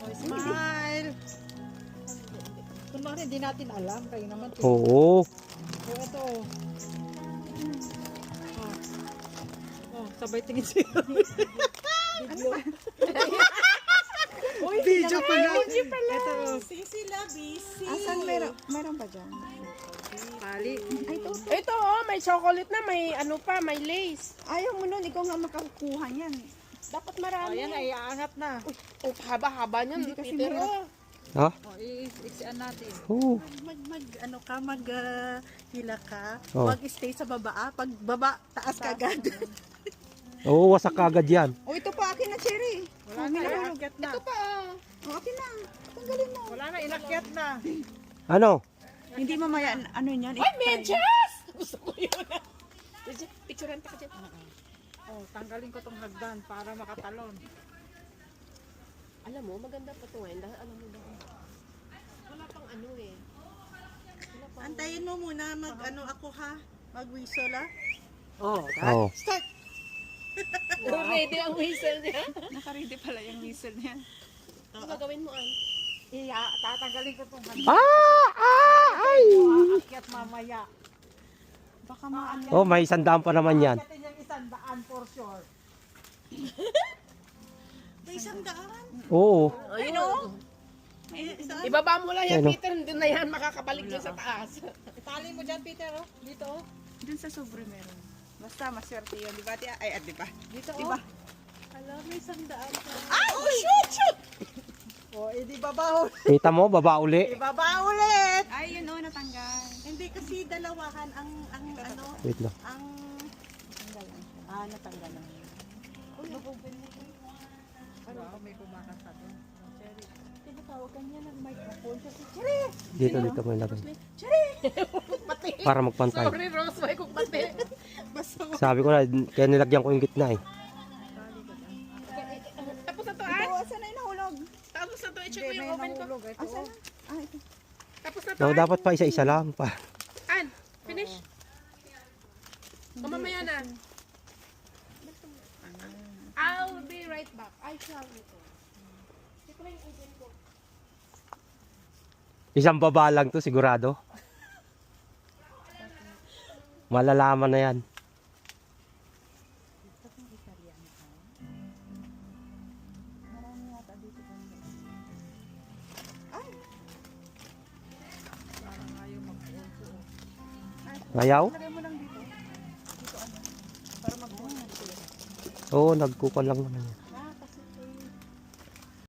Oh, smile. Kunwari, hindi natin alam. Kayo naman. Oo. Oh, ito. Oh, sabay tingin siya. Video pala. Ito. Sila, busy. Asan meron ba dyan? Pali. Ay, ito. Ito oh, may chocolate na, may ano pa, may lace. Ayaw mo nun, ikaw nga makakuha niyan. Dapat marami. Ayan, ay aangat na. Oh, haba-haba niyan, Hindi kasi Peter. mahirap. Oh. Ha? Oh, i-iksian natin. Oo. Ano ka, hila ka. Oh. Mag-stay sa baba. Pag baba, taas ka agad. Oo, wasak agad yan. O, ito pa akin na cherry. Wala na, inakyat na. Ito pa oh. O, akin na. Tanggalin mo. Wala na, inakyat na. Ano? Hindi mamaya, ano yan? Ay, medyas! Gusto ko yun. Picturean pa ka dyan. Oh, tanggalin ko tong hagdan para makatalon. Alam mo, maganda pa ito ngayon. Dahil alam mo ba? Wala pang ano eh. Wala pang... Antayin mo muna mag-ano ako ha? Mag-whistle ha? Oh, Oo. start. Ready ang whistle niya. Naka-ready pala yung whistle niya. Ano gagawin mo, An? Tatanggalin ko tong hagdan. Ay! Aakyat mamaya. Baka maano. Oh, may 100 pa naman yan. Aakyatin yung 100 for sure. May isang daan. Oo. Ayun. May isang... Ibaba mo lang yan, Ano? Peter. Hindi na yan makakabalik dyan sa taas. Itali mo dyan, Peter, oh. Dito, oh. Dun sa sobre meron. Basta maswerte yun, di ba? Ay, di ba? Dito, Di oh. ba? Alam, may isang daan ka. Oh, shoot! Oh, edi baba ulit. Kita mo, baba uli. Ibaba ulit. Ay, yun o, natanggal. Hindi kasi dalawahan ang ano, Wait lang. ang... Natanggal na. Wow, may kumakanta doon. Cherry. Tinatawag ka niya ng microphone kasi Dito mo ilagay. Para magpantay. Sorry, Rose. May kong pati. Sabi ko na, kaya nilagyan ko yung gitna eh. Tapos na to, An. ito, asan na yung nahulog? Tapos na to. I-check ko Hindi, yung may oven ko. nahulog. Ito, Asan oh. na? Ah, ito. Tapos na to, No, An. dapat pa isa-isa lang pa. An, finish. O mamaya na. I'll be right back. I shall return. Ito na yung oven ko. Isang baba lang to sigurado. Malalaman na yan. Ayaw? Lagay mo lang dito. Oo, nagkukan lang naman yan.